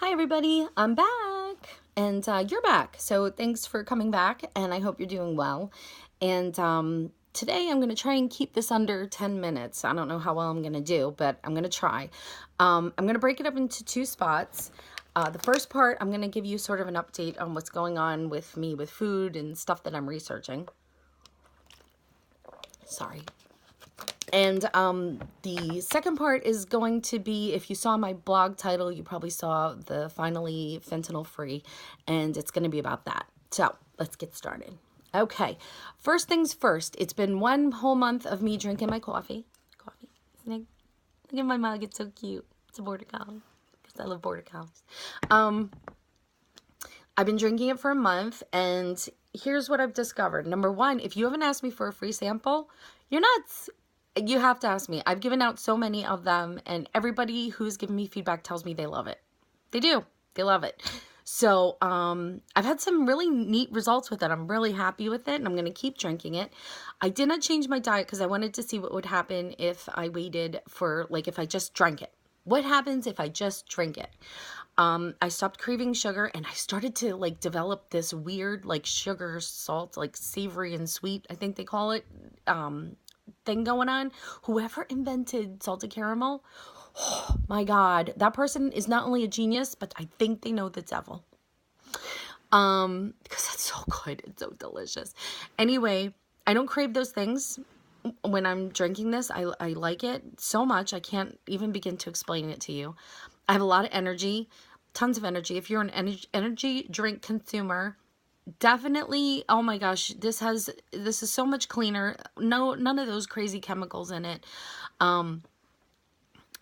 Hi everybody, I'm back and you're back. So thanks for coming back and I hope you're doing well. And today I'm going to try and keep this under 10 minutes. I don't know how well I'm going to do, but I'm going to try. I'm going to break it up into two spots. The first part, I'm going to give you sort of an update on what's going on with me with food and stuff that I'm researching. Sorry. And the second part is going to be, if you saw my blog title, you probably saw the finally fentanyl free, and it's going to be about that. So let's get started. Okay, first things first. It's been one whole month of me drinking my coffee. Isn't it? Look at my mug. It's so cute. It's a border collie because I love border collies. I've been drinking it for a month, and here's what I've discovered. Number one, if you haven't asked me for a free sample, you're nuts. You have to ask me. I've given out so many of them, and everybody who's given me feedback tells me they love it. They do. They love it. So I've had some really neat results with it. I'm really happy with it, and I'm going to keep drinking it. I did not change my diet because I wanted to see what would happen if I waited for, like, if I just drank it. What happens if I just drink it? I stopped craving sugar, and I started to, like, develop this weird, like, sugar, salt, like, savory and sweet, I think they call it, thing going on. Whoever invented salted caramel, oh my God, that person is not only a genius, but I think they know the devil. Because it's so good. It's so delicious. Anyway, I don't crave those things when I'm drinking this. I like it so much. I can't even begin to explain it to you. I have a lot of energy, tons of energy. If you're an energy drink consumer, definitely, oh my gosh, this is so much cleaner. None of those crazy chemicals in it. And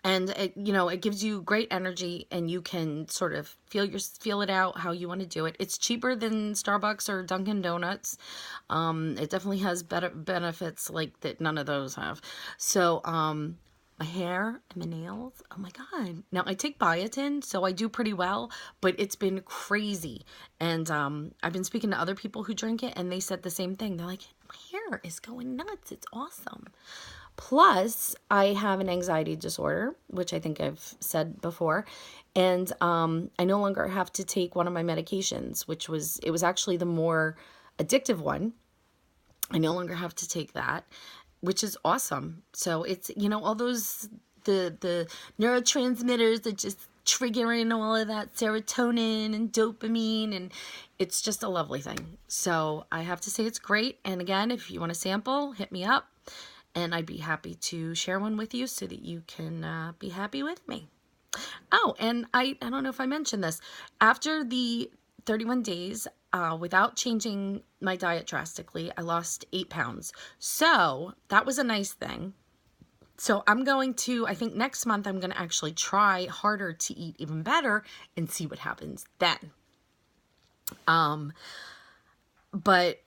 it, it gives you great energy, and you can sort of feel it out how you want to do it. It's cheaper than Starbucks or Dunkin' Donuts. It definitely has better benefits like that none of those have. So, my hair and my nails, oh my God. Now I take biotin, so I do pretty well, but it's been crazy. And I've been speaking to other people who drink it, and they said the same thing. They're like, my hair is going nuts. It's awesome. Plus, I have an anxiety disorder, which I think I've said before. And I no longer have to take one of my medications, it was actually the more addictive one. I no longer have to take that, which is awesome. So it's, all those, the neurotransmitters that just triggering all of that serotonin and dopamine, and it's just a lovely thing. So I have to say it's great. And again, if you want a sample, hit me up, and I'd be happy to share one with you so that you can be happy with me. Oh, and I don't know if I mentioned this. After the 31 days, without changing my diet drastically, I lost 8 pounds. So that was a nice thing. So I think next month, I'm going to actually try harder to eat even better and see what happens then. But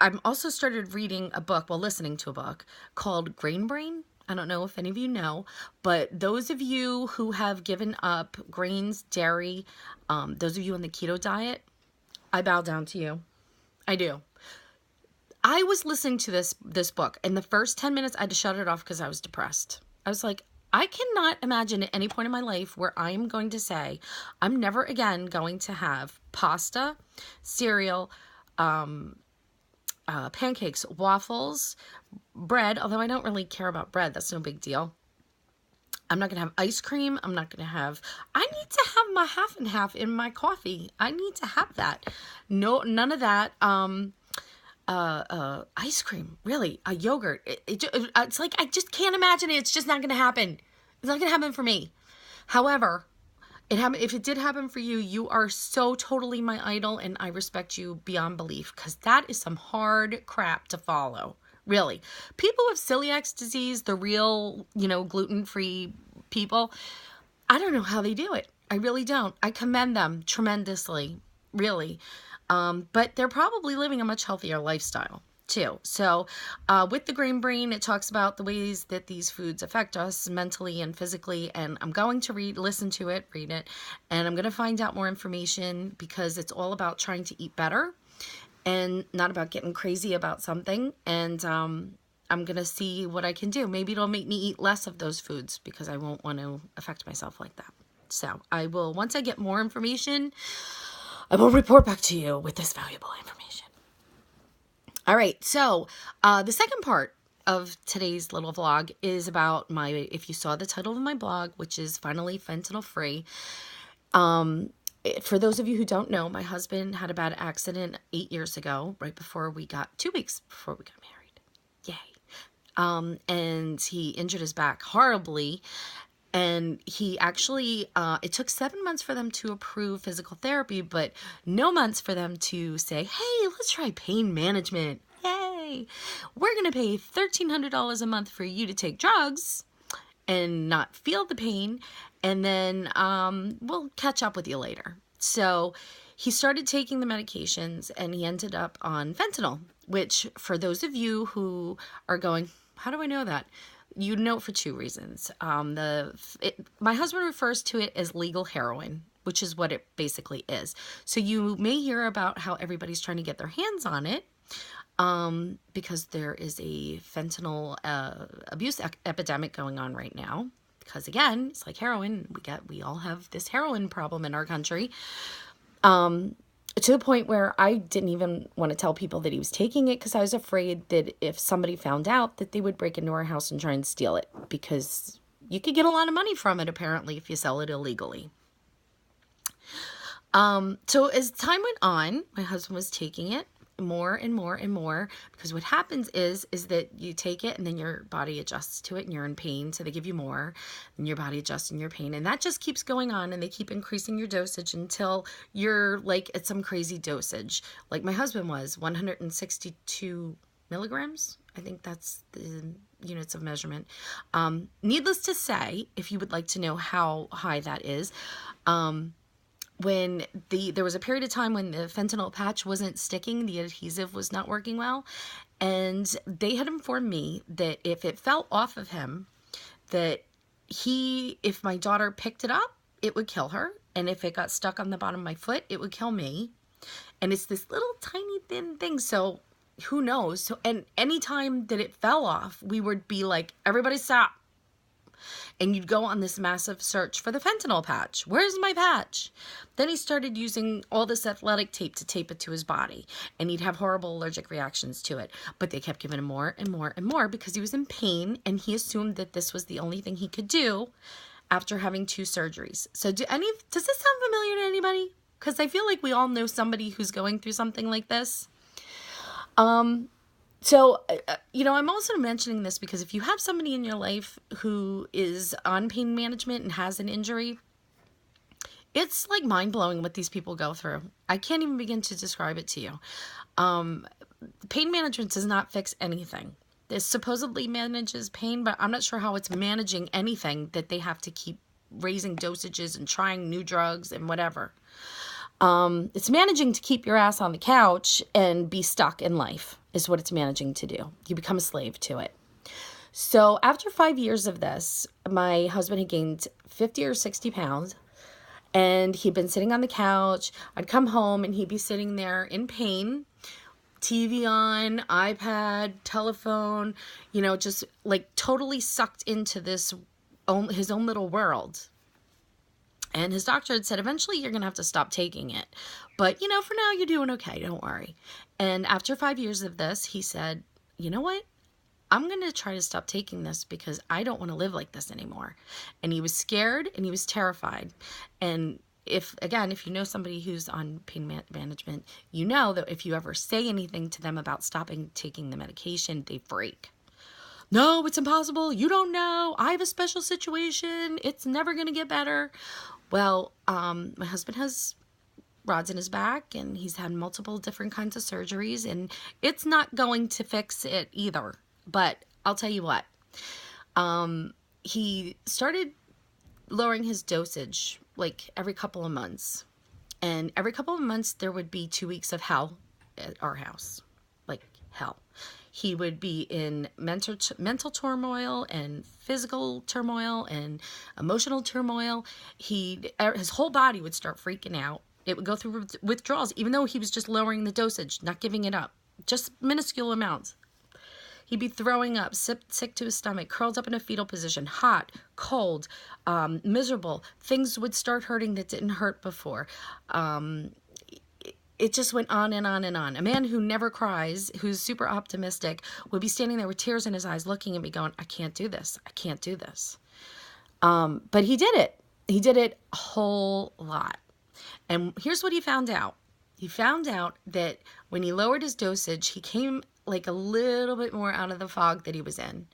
I've also started reading listening to a book called Grain Brain. I don't know if any of you know, but those of you who have given up grains, dairy, those of you on the keto diet, I bow down to you. I do. I was listening to this book, and the first 10 minutes I had to shut it off because I was depressed. I was like, I cannot imagine at any point in my life where I am going to say, I'm never again going to have pasta, cereal, pancakes, waffles, bread, although I don't really care about bread. That's no big deal. I'm not going to have ice cream. I need to have my half and half in my coffee. I need to have that. No, none of that. Ice cream, really, a yogurt. It's like, I just can't imagine it. It's just not going to happen. It's not going to happen for me. However, if it did happen for you, you are so totally my idol, and I respect you beyond belief, because that is some hard crap to follow. Really. People with celiac disease, the real, gluten-free people, I don't know how they do it. I really don't. I commend them tremendously, really. But they're probably living a much healthier lifestyle too. So with the Grain Brain, it talks about the ways that these foods affect us mentally and physically, and I'm going to read it, and I'm going to find out more information, because it's all about trying to eat better and not about getting crazy about something. And I'm going to see what I can do. Maybe it'll make me eat less of those foods, because I won't want to affect myself like that. So I will, once I get more information, I will report back to you with this valuable information. All right, so the second part of today's little vlog is about if you saw the title of my blog, which is Finally Fentanyl Free. For those of you who don't know, my husband had a bad accident 8 years ago, right before 2 weeks before we got married. Yay. And he injured his back horribly. And he actually, it took 7 months for them to approve physical therapy, but no months for them to say, hey, let's try pain management. Yay. We're going to pay $1,300 a month for you to take drugs and not feel the pain. And then we'll catch up with you later. So he started taking the medications and he ended up on fentanyl, which for those of you who are going, how do I know that? You know for two reasons. My husband refers to it as legal heroin, which is what it basically is. So you may hear about how everybody's trying to get their hands on it because there is a fentanyl abuse epidemic going on right now. Because again, it's like heroin. We all have this heroin problem in our country. To the point where I didn't even want to tell people that he was taking it because I was afraid that if somebody found out that they would break into our house and try and steal it, because you could get a lot of money from it apparently if you sell it illegally. So as time went on, my husband was taking it more and more and more, because what happens is that you take it and then your body adjusts to it and you're in pain, so they give you more and your body adjusts in your pain, and that just keeps going on, and they keep increasing your dosage until you're like at some crazy dosage. Like my husband was 162 milligrams. I think that's the units of measurement. Needless to say, if you would like to know how high that is, when there was a period of time when the fentanyl patch wasn't sticking, the adhesive was not working well, and they had informed me that if it fell off of him, that if my daughter picked it up, it would kill her, and if it got stuck on the bottom of my foot, it would kill me. And it's this little tiny thin thing, so who knows? So, and anytime that it fell off, we would be like, everybody stop. And you'd go on this massive search for the fentanyl patch. Where's my patch? Then he started using all this athletic tape to tape it to his body. And he'd have horrible allergic reactions to it. But they kept giving him more and more and more because he was in pain. And he assumed that this was the only thing he could do after having 2 surgeries. So does this sound familiar to anybody? Because I feel like we all know somebody who's going through something like this. So, I'm also mentioning this because if you have somebody in your life who is on pain management and has an injury, it's like mind-blowing what these people go through. I can't even begin to describe it to you. Pain management does not fix anything. It supposedly manages pain, but I'm not sure how it's managing anything that they have to keep raising dosages and trying new drugs and whatever. It's managing to keep your ass on the couch and be stuck in life is what it's managing to do. You become a slave to it. So after 5 years of this, my husband had gained 50 or 60 pounds, and he'd been sitting on the couch. I'd come home and he'd be sitting there in pain, TV on, iPad, telephone, just like totally sucked into his own little world. And his doctor had said, eventually you're going to have to stop taking it. But, for now you're doing okay. Don't worry. And after 5 years of this, he said, you know what? I'm going to try to stop taking this because I don't want to live like this anymore. And he was scared and he was terrified. And if you know somebody who's on pain management, you know that if you ever say anything to them about stopping taking the medication, they break. No, it's impossible. You don't know. I have a special situation. It's never going to get better. Well, my husband has rods in his back, and he's had multiple different kinds of surgeries, and it's not going to fix it either. But I'll tell you what, he started lowering his dosage like every couple of months. And every couple of months, there would be 2 weeks of hell at our house, like hell. He would be in mental turmoil and physical turmoil and emotional turmoil. His whole body would start freaking out. It would go through withdrawals, even though he was just lowering the dosage, not giving it up, just minuscule amounts. He'd be throwing up, sick to his stomach, curled up in a fetal position, hot, cold, miserable. Things would start hurting that didn't hurt before. It just went on and on and on. A man who never cries, who's super optimistic, would be standing there with tears in his eyes looking at me going, I can't do this. I can't do this. But he did it. He did it a whole lot. And here's what he found out. He found out that when he lowered his dosage, he came like a little bit more out of the fog that he was in.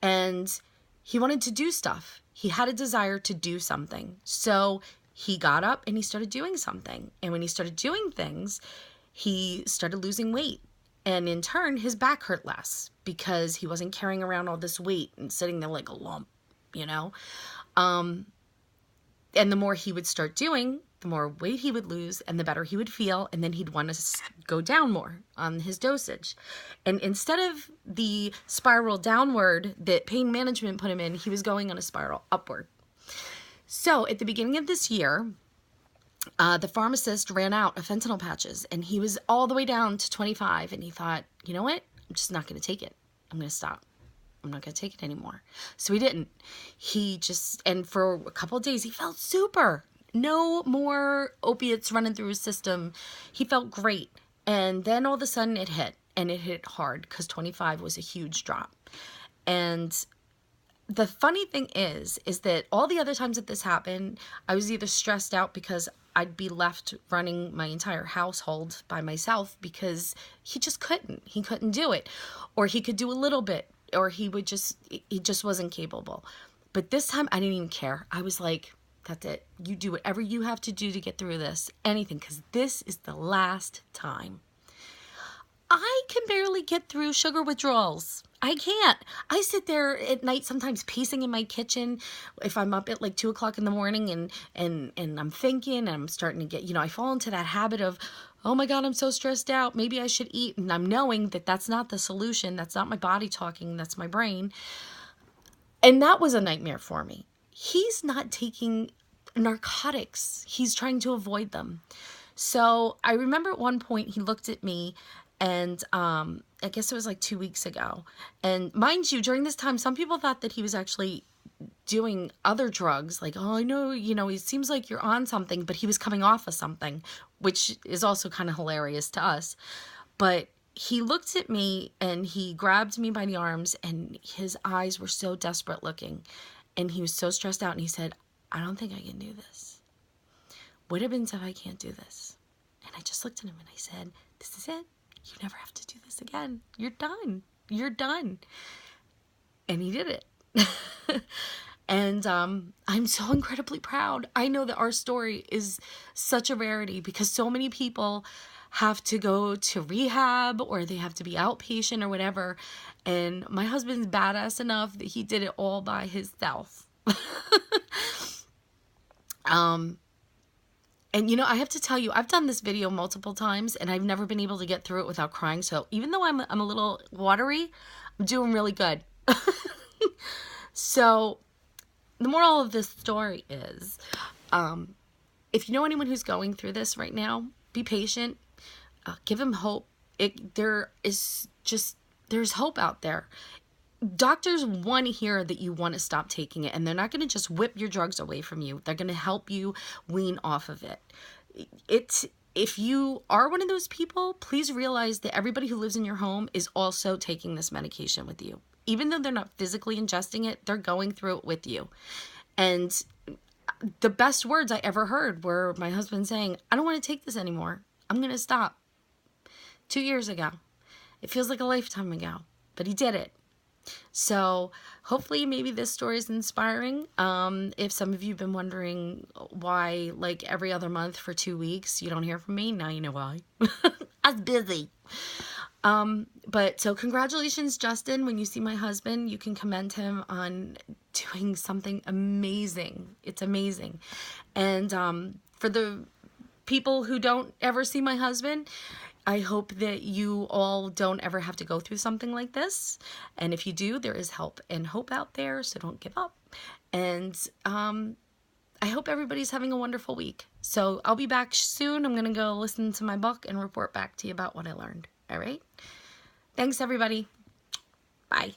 And he wanted to do stuff. He had a desire to do something. So he got up and he started doing something. And when he started doing things, he started losing weight. And in turn, his back hurt less because he wasn't carrying around all this weight and sitting there like a lump, you know? And the more he would start doing, the more weight he would lose and the better he would feel. And then he'd want to go down more on his dosage. And instead of the spiral downward that pain management put him in, he was going on a spiral upward. So at the beginning of this year, the pharmacist ran out of fentanyl patches and he was all the way down to 25. And he thought, you know what? I'm just not going to take it. I'm going to stop. I'm not going to take it anymore. So he didn't. And for a couple of days, he felt super. No more opiates running through his system. He felt great. And then all of a sudden it hit. And it hit hard because 25 was a huge drop. And the funny thing is that all the other times that this happened, I was either stressed out because I'd be left running my entire household by myself because he just couldn't. He couldn't do it. Or he could do a little bit. Or he just wasn't capable. But this time I didn't even care. I was like, that's it. You do whatever you have to do to get through this. Anything. Because this is the last time. I can barely get through sugar withdrawals. I can't. I sit there at night sometimes pacing in my kitchen if I'm up at like 2 o'clock in the morning and I'm thinking and I'm starting to get, I fall into that habit of, oh my God, I'm so stressed out. Maybe I should eat. And I'm knowing that that's not the solution. That's not my body talking. That's my brain. And that was a nightmare for me. He's not taking narcotics. He's trying to avoid them. So I remember at one point he looked at me and I guess it was like 2 weeks ago. And mind you, during this time, some people thought that he was actually doing other drugs. Like, oh, I know, it seems like you're on something, but he was coming off of something, which is also kind of hilarious to us. But he looked at me and he grabbed me by the arms and his eyes were so desperate looking. And he was so stressed out and he said, I don't think I can do this. What happens if I can't do this? And I just looked at him and I said, this is it. You never have to do this again. You're done. You're done. And he did it. And I'm so incredibly proud. I know that our story is such a rarity because so many people have to go to rehab or they have to be outpatient or whatever. And my husband's badass enough that he did it all by himself. And I have to tell you, I've done this video multiple times and I've never been able to get through it without crying. So even though I'm a little watery, I'm doing really good. So the moral of this story is, if you know anyone who's going through this right now, be patient, give them hope. There's hope out there. Doctors want to hear that you want to stop taking it, and they're not going to just whip your drugs away from you. They're going to help you wean off of it. If you are one of those people, please realize that everybody who lives in your home is also taking this medication with you. Even though they're not physically ingesting it, they're going through it with you. And the best words I ever heard were my husband saying, I don't want to take this anymore. I'm going to stop. 2 years ago. It feels like a lifetime ago, but he did it. So hopefully maybe this story is inspiring. If some of you have been wondering why like every other month for 2 weeks you don't hear from me, now you know why. I was busy. But so congratulations, Justin. When you see my husband, you can commend him on doing something amazing. It's amazing. And for the people who don't ever see my husband, I hope that you all don't ever have to go through something like this. And if you do, there is help and hope out there, so don't give up. And I hope everybody's having a wonderful week. So I'll be back soon. I'm going to go listen to my book and report back to you about what I learned. All right? Thanks, everybody. Bye.